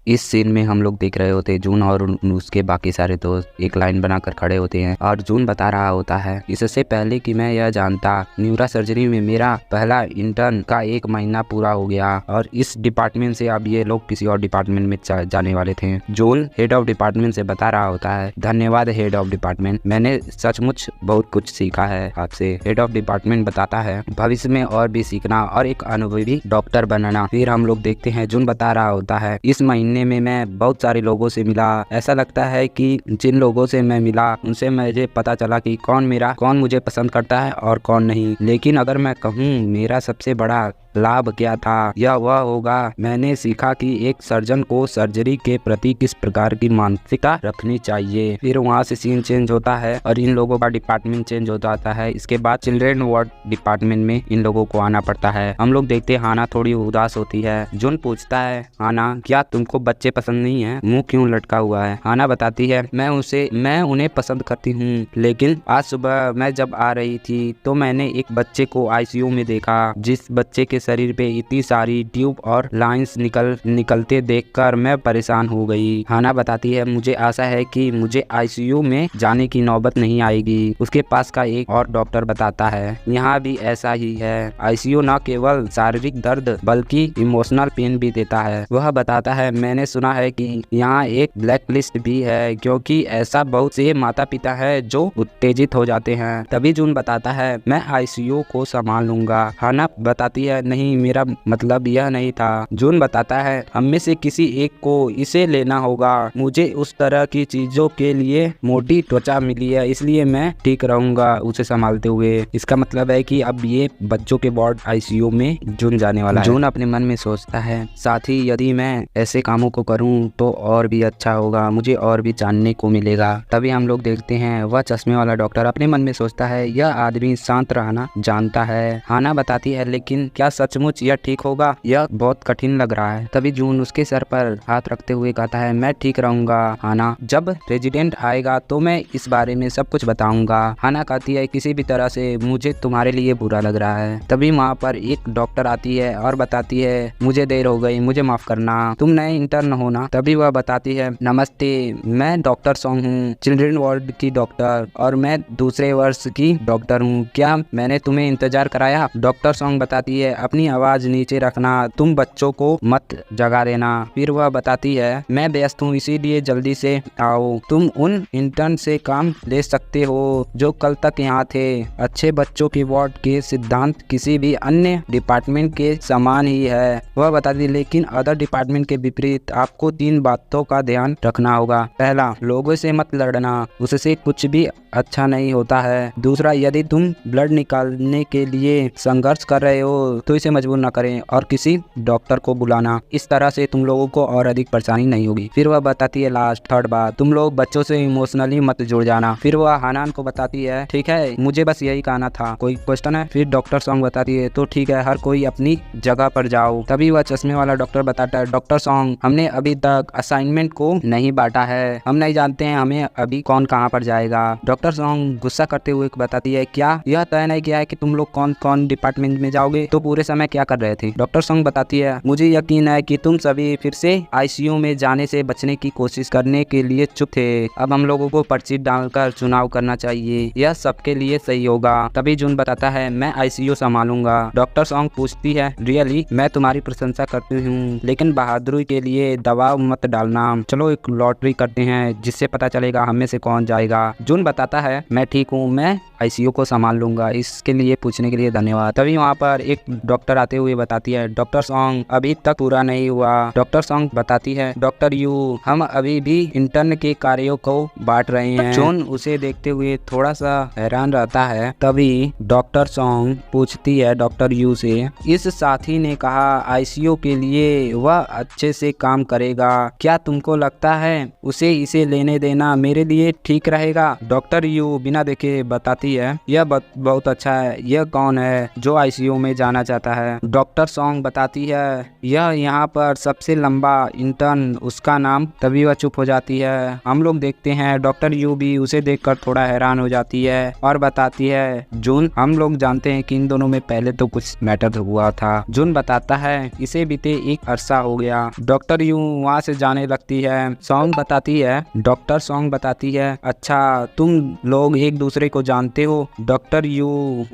इस सीन में हम लोग देख रहे होते हैं जून और उसके बाकी सारे दोस्त एक लाइन बनाकर खड़े होते हैं और जून बता रहा होता है, इससे पहले कि मैं यह जानता, न्यूरो सर्जरी में मेरा पहला इंटर्न का 1 महीना पूरा हो गया और इस डिपार्टमेंट से अब ये लोग किसी और डिपार्टमेंट में जाने वाले थे। जून हेड ऑफ डिपार्टमेंट से बता रहा होता है, धन्यवाद हेड ऑफ डिपार्टमेंट, मैंने सचमुच बहुत कुछ सीखा है आपसे। हेड ऑफ डिपार्टमेंट बताता है, भविष्य में और भी सीखना और एक अनुभवी डॉक्टर बनना। फिर हम लोग देखते हैं जून बता रहा होता है, इस महीने में मैं बहुत सारे लोगों से मिला, ऐसा लगता है कि जिन लोगों से मैं मिला उनसे मुझे पता चला कि कौन मुझे पसंद करता है और कौन नहीं। लेकिन अगर मैं कहूँ मेरा सबसे बड़ा लाभ क्या था, यह वह होगा मैंने सीखा कि एक सर्जन को सर्जरी के प्रति किस प्रकार की मानसिकता रखनी चाहिए। फिर वहाँ से सीन चेंज होता है और इन लोगों का डिपार्टमेंट चेंज हो जाता है। इसके बाद चिल्ड्रेन वार्ड डिपार्टमेंट में इन लोगों को आना पड़ता है। हम लोग देखते हैं हाना थोड़ी उदास होती है। जून पूछता है, हाना क्या तुमको बच्चे पसंद नहीं है, मुंह क्यों लटका हुआ है? हाना बताती है, मैं उन्हें पसंद करती हूँ, लेकिन आज सुबह मैं जब आ रही थी तो मैंने एक बच्चे को आईसीयू में देखा, जिस बच्चे के शरीर पे इतनी सारी ट्यूब और लाइंस निकलते देखकर मैं परेशान हो गई। हाना बताती है, मुझे आशा है कि मुझे आईसीयू में जाने की नौबत नहीं आएगी। उसके पास का एक और डॉक्टर बताता है, यहाँ भी ऐसा ही है, आईसीयू न केवल शारीरिक दर्द बल्कि इमोशनल पेन भी देता है। वह बताता है, मैंने सुना है कि यहाँ एक ब्लैक लिस्ट भी है, क्योंकि ऐसा बहुत से माता पिता है जो उत्तेजित हो जाते हैं। तभी जून बताता है, मैं आईसीयू को संभाल लूंगा। हाना बताती है, नहीं मेरा मतलब यह नहीं था। जून बताता है, हम में से किसी एक को इसे लेना होगा, मुझे उस तरह की चीजों के लिए मोटी त्वचा मिली है, इसलिए मैं ठीक रहूंगा उसे संभालते हुए। इसका मतलब है कि अब ये बच्चों के वार्ड आईसीयू में जून जाने वाला है। जून अपने मन में सोचता है, साथ ही यदि मैं ऐसे कामों को करूं तो और भी अच्छा होगा, मुझे और भी जानने को मिलेगा। तभी हम लोग देखते हैं वह चश्मे वाला डॉक्टर अपने मन में सोचता है, यह आदमी शांत रहना जानता है। हाना बताती है, लेकिन क्या सचमुच यह ठीक होगा, यह बहुत कठिन लग रहा है। तभी जून उसके सर पर हाथ रखते हुए कहता है, मैं ठीक रहूंगा हाना, जब रेजिडेंट आएगा तो मैं इस बारे में सब कुछ बताऊंगा। हाना कहती है, किसी भी तरह से मुझे तुम्हारे लिए बुरा लग रहा है। तभी वहाँ पर एक डॉक्टर आती है और बताती है, मुझे देर हो गई, मुझे माफ करना, तुम नए इंटर्न हो ना? तभी वह बताती है, नमस्ते, मैं डॉक्टर सॉन्ग हूँ, चिल्ड्रन वार्ड की डॉक्टर, और मैं दूसरे वर्ष की डॉक्टर हूँ, क्या मैंने तुम्हें इंतजार कराया? डॉक्टर सॉन्ग बताती है, अपनी आवाज नीचे रखना, तुम बच्चों को मत जगा देना। फिर वह बताती है, मैं व्यस्त हूँ इसीलिए जल्दी से आओ, तुम उन इंटर्न से काम ले सकते हो जो कल तक यहाँ थे। अच्छे बच्चों के वार्ड के सिद्धांत किसी भी अन्य डिपार्टमेंट के समान ही है, वह बताती, लेकिन अदर डिपार्टमेंट के विपरीत आपको 3 बातों का ध्यान रखना होगा। पहला, लोगों से मत लड़ना, उससे कुछ भी अच्छा नहीं होता है। दूसरा, यदि तुम ब्लड निकालने के लिए संघर्ष कर रहे हो तो इसे मजबूर न करें और किसी डॉक्टर को बुलाना, इस तरह से तुम लोगों को और अधिक परेशानी नहीं होगी। फिर वह बताती है लास्ट, थर्ड बात, तुम लोग बच्चों से इमोशनली मत जुड़ जाना। फिर वह हानान को बताती है, ठीक है, मुझे बस यही कहना था, कोई क्वेश्चन है? फिर डॉक्टर सॉन्ग बताती है, तो ठीक है, हर कोई अपनी जगह पर जाओ। तभी वह चश्मे वाला डॉक्टर बताता है, डॉक्टर सॉन्ग, हमने अभी तक असाइनमेंट को नहीं बांटा है, हम नहीं जानते हैं हमें अभी कौन कहाँ पर जाएगा। डॉक्टर सॉन्ग गुस्सा करते हुए बताती है, क्या यह तय नहीं किया है कि तुम लोग कौन कौन डिपार्टमेंट में जाओगे? तो पूरे समय क्या कर रहे थे? डॉक्टर सॉन्ग बताती है, मुझे यकीन है कि तुम सभी फिर से आईसीयू में जाने से बचने की कोशिश करने के लिए चुप थे। अब हम लोगों को पर्ची डालकर चुनाव करना चाहिए, यह सबके लिए सही होगा। तभी जून बताता है, मैं आईसीयू संभालूंगा। डॉक्टर सॉन्ग पूछती है, रियली? मैं तुम्हारी प्रशंसा करती हूँ, लेकिन बहादुरी के लिए दबाव मत डालना। चलो एक लॉटरी करते हैं, जिससे पता चलेगा हम में से कौन जाएगा। जून बताता है, मैं ठीक हूँ, मैं आईसीयू को संभाल लूंगा, इसके लिए पूछने के लिए धन्यवाद। तभी वहाँ पर एक डॉक्टर आते हुए बताती है, डॉक्टर सॉन्ग, अभी तक पूरा नहीं हुआ। डॉक्टर सॉन्ग बताती है, डॉक्टर यू, हम अभी भी इंटर्न के कार्यों को बांट रहे हैं। जून उसे देखते हुए थोड़ा सा हैरान रहता है। तभी डॉक्टर सॉन्ग पूछती है डॉक्टर यू से, इस साथी ने कहा आईसीयू के लिए वह अच्छे से काम करेगा, क्या तुमको लगता है उसे इसे लेने देना मेरे लिए ठीक रहेगा? डॉक्टर डॉक्टर यू बिना देखे बताती है, यह बहुत अच्छा है। यह कौन है जो आईसीयू में जाना चाहता है? डॉक्टर सॉन्ग बताती है, यह यहाँ पर सबसे लंबा इंटर्न, उसका नाम। तभी वह चुप हो जाती है। हम लोग देखते हैं डॉक्टर यू भी उसे देखकर थोड़ा हैरान हो जाती है और बताती है, जून हम लोग जानते हैं कि इन दोनों में पहले तो कुछ मैटर हुआ था। जून बताता है, इसे बीते एक अरसा हो गया। डॉक्टर यू वहाँ से जाने लगती है। सॉन्ग बताती है, डॉक्टर सॉन्ग बताती है, अच्छा तुम लोग एक दूसरे को जानते हो? डॉक्टर यू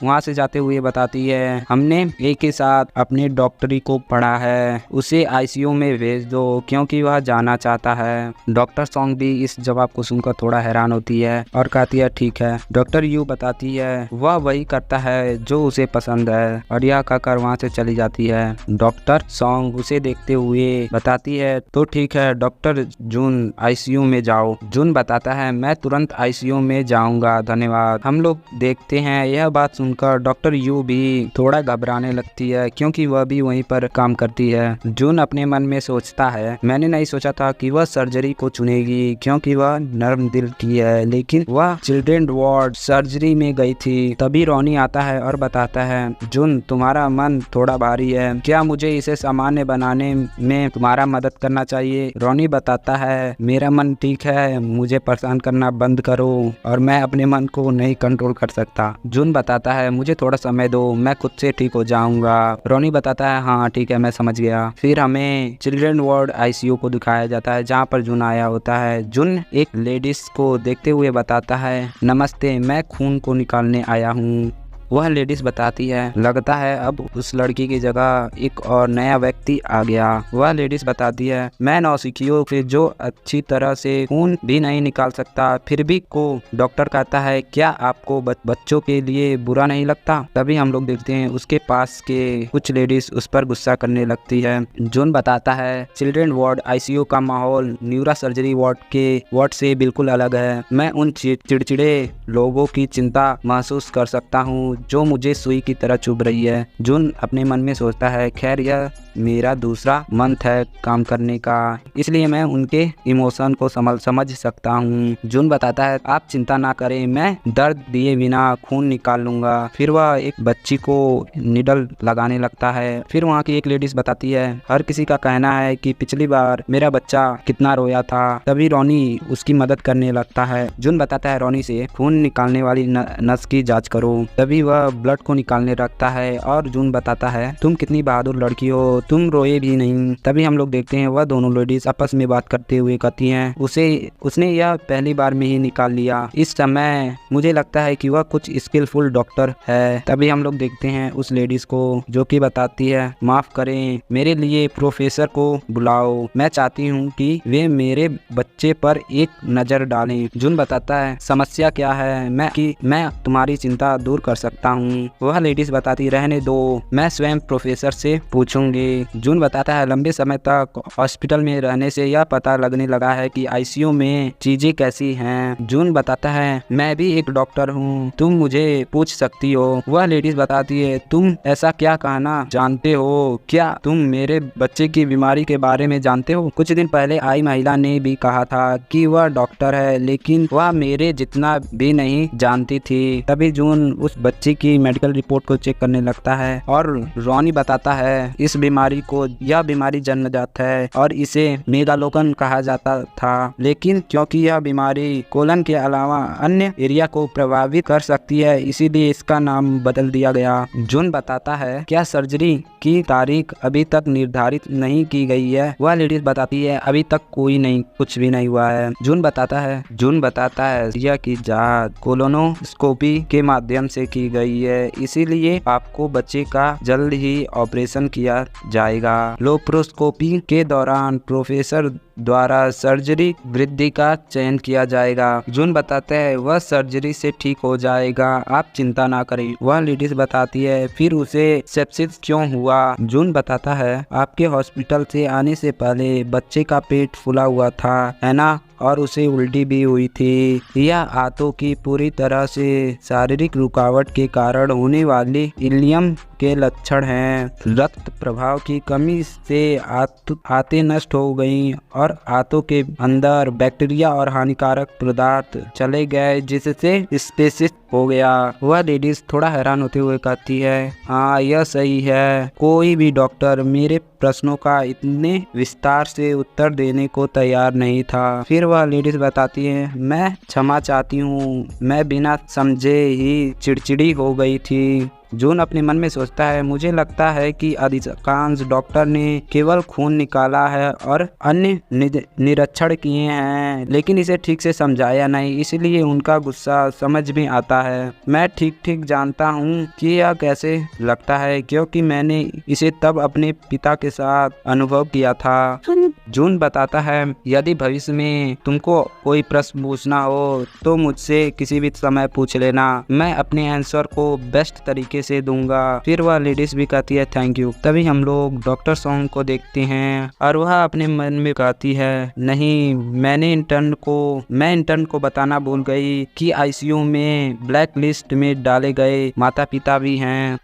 वहाँ से जाते हुए बताती है, हमने एक ही साथ अपने डॉक्टरी को पढ़ा है, उसे आईसीयू में भेज दो क्योंकि वह जाना चाहता है। डॉक्टर सॉन्ग भी इस जवाब को सुनकर थोड़ा हैरान होती है और कहती है ठीक है। डॉक्टर यू बताती है, वह वही करता है जो उसे पसंद है, और यह कहकर वहाँ से चली जाती है। डॉक्टर सॉन्ग उसे देखते हुए बताती है, तो ठीक है डॉक्टर जून, आईसीयू में जाओ। जून बताता है, मैं तुरंत आईसीयू में जाऊंगा, धन्यवाद। हम लोग देखते हैं यह बात सुनकर डॉक्टर यू भी थोड़ा घबराने लगती है क्योंकि वह भी वहीं पर काम करती है। जून अपने मन में सोचता है, मैंने नहीं सोचा था कि वह सर्जरी को चुनेगी क्योंकि वह नर्म दिल की है, लेकिन वह चिल्ड्रेन वार्ड सर्जरी में गई थी। तभी रॉनी आता है और बताता है, जून तुम्हारा मन थोड़ा भारी है, क्या मुझे इसे सामान्य बनाने में तुम्हारा मदद करना चाहिए? रॉनी बताता है, मेरा मन ठीक है, मुझे परेशान करना बंद करो और मैं अपने मन को नहीं कंट्रोल कर सकता। जून बताता है, मुझे थोड़ा समय दो, मैं खुद से ठीक हो जाऊंगा। रॉनी बताता है, हाँ ठीक है मैं समझ गया। फिर हमें चिल्ड्रन वार्ड आईसीयू को दिखाया जाता है जहाँ पर जून आया होता है। जून एक लेडीज को देखते हुए बताता है, नमस्ते, मैं खून को निकालने आया हूँ। वह लेडीज बताती है, लगता है अब उस लड़की की जगह एक और नया व्यक्ति आ गया। वह लेडीज बताती है, मैं नौसिखियों से जो अच्छी तरह से खून भी नहीं निकाल सकता, फिर भी को। डॉक्टर कहता है, क्या आपको बच्चों के लिए बुरा नहीं लगता? तभी हम लोग देखते हैं उसके पास के कुछ लेडीज उस पर गुस्सा करने लगती है। जून बताता है, चिल्ड्रन वार्ड आईसीयू का माहौल न्यूरो सर्जरी वार्ड से बिल्कुल अलग है। मैं उन चिड़चिड़े लोगों की चिंता महसूस कर सकता हूँ जो मुझे सुई की तरह चुभ रही है। जून अपने मन में सोचता है, खैर यह मेरा दूसरा मंथ है काम करने का, इसलिए मैं उनके इमोशन को समझ सकता हूँ। जून बताता है, आप चिंता ना करें, मैं दर्द दिए बिना खून निकाल लूंगा। फिर वह एक बच्ची को निडल लगाने लगता है। फिर वहाँ की एक लेडीज बताती है, हर किसी का कहना है कि पिछली बार मेरा बच्चा कितना रोया था। तभी रॉनी उसकी मदद करने लगता है। जून बताता है रॉनी से, खून निकालने वाली नस की जाँच करो। तभी वह ब्लड को निकालने लगता है और जून बताता है, तुम कितनी बहादुर लड़की हो, तुम रोए भी नहीं। तभी हम लोग देखते हैं वह दोनों लेडीज आपस में बात करते हुए कहती हैं, उसने यह पहली बार में ही निकाल लिया। इस समय मुझे लगता है कि वह कुछ स्किलफुल डॉक्टर है। तभी हम लोग देखते हैं उस लेडीज को जो कि बताती है, माफ करें, मेरे लिए प्रोफेसर को बुलाओ, मैं चाहती हूँ कि वे मेरे बच्चे पर एक नजर डालें। जून बताता है, समस्या क्या है, मैं तुम्हारी चिंता दूर कर सकता हूँ। वह लेडीज बताती, रहने दो, मैं स्वयं प्रोफेसर से पूछूंगी। जून बताता है, लंबे समय तक हॉस्पिटल में रहने से यह पता लगने लगा है कि आईसीयू में चीजें कैसी हैं। जून बताता है, मैं भी एक डॉक्टर हूँ, तुम मुझे पूछ सकती हो। वह लेडीज बताती है, तुम ऐसा क्या कहना जानते हो, क्या तुम मेरे बच्चे की बीमारी के बारे में जानते हो? कुछ दिन पहले आई महिला ने भी कहा था कि वह डॉक्टर है, लेकिन वह मेरे जितना भी नहीं जानती थी। तभी जून उस बच्चे की मेडिकल रिपोर्ट को चेक करने लगता है और रॉनी बताता है, यह बीमारी जन्मजात है और इसे मेगालोकन कहा जाता था, लेकिन क्योंकि यह बीमारी कोलन के अलावा अन्य एरिया को प्रभावित कर सकती है, इसीलिए इसका नाम बदल दिया गया। जून बताता है, क्या सर्जरी की तारीख अभी तक निर्धारित नहीं की गई है? वह लेडीज बताती है, अभी तक कुछ भी नहीं हुआ है। जून बताता है यह की जांच कोलोनोस्कोपी के माध्यम से की गई है, इसीलिए आपको बच्चे का जल्द ही ऑपरेशन किया जाएगा। लेप्रोस्कोपी के दौरान प्रोफेसर द्वारा सर्जरी वृद्धि का चयन किया जाएगा। जून बताते हैं, वह सर्जरी से ठीक हो जाएगा, आप चिंता ना करें। वह लेडीज बताती है, फिर उसे सेप्सिस क्यों हुआ? जून बताता है, आपके हॉस्पिटल से आने से पहले बच्चे का पेट फूला हुआ था, है ना, और उसे उल्टी भी हुई थी। यह आंतों की पूरी तरह से शारीरिक रुकावट के कारण होने वाली इलियम के लक्षण हैं। रक्त प्रवाह की कमी से आंतें नष्ट हो गईं और आंतों के अंदर बैक्टीरिया और हानिकारक पदार्थ चले गए, जिससे स्पेसिस हो गया। वह लेडीज थोड़ा हैरान होते हुए कहती है, हाँ यह सही है। कोई भी डॉक्टर मेरे प्रश्नों का इतने विस्तार से उत्तर देने को तैयार नहीं था। फिर वह लेडीज बताती है, मैं क्षमा चाहती हूँ, मैं बिना समझे ही चिड़चिड़ी हो गई थी। जून अपने मन में सोचता है, मुझे लगता है कि अधिकांश डॉक्टर ने केवल खून निकाला है और अन्य निरीक्षण किए हैं, लेकिन इसे ठीक से समझाया नहीं, इसलिए उनका गुस्सा समझ में आता है। मैं ठीक जानता हूँ कि यह कैसे लगता है, क्योंकि मैंने इसे तब अपने पिता के साथ अनुभव किया था। जून बताता है, यदि भविष्य में तुमको कोई प्रश्न पूछना हो तो मुझसे किसी भी समय पूछ लेना, मैं अपने आंसर को बेस्ट तरीके से दूंगा। फिर वह लेडीज भी कहती है, थैंक यू। तभी हम लोग डॉक्टर सॉन्ग को देखते हैं और वह अपने मन में कहती है, नहीं, मैं इंटर्न को बताना भूल गई कि आईसीयू में ब्लैक लिस्ट में डाले गए माता पिता भी हैं।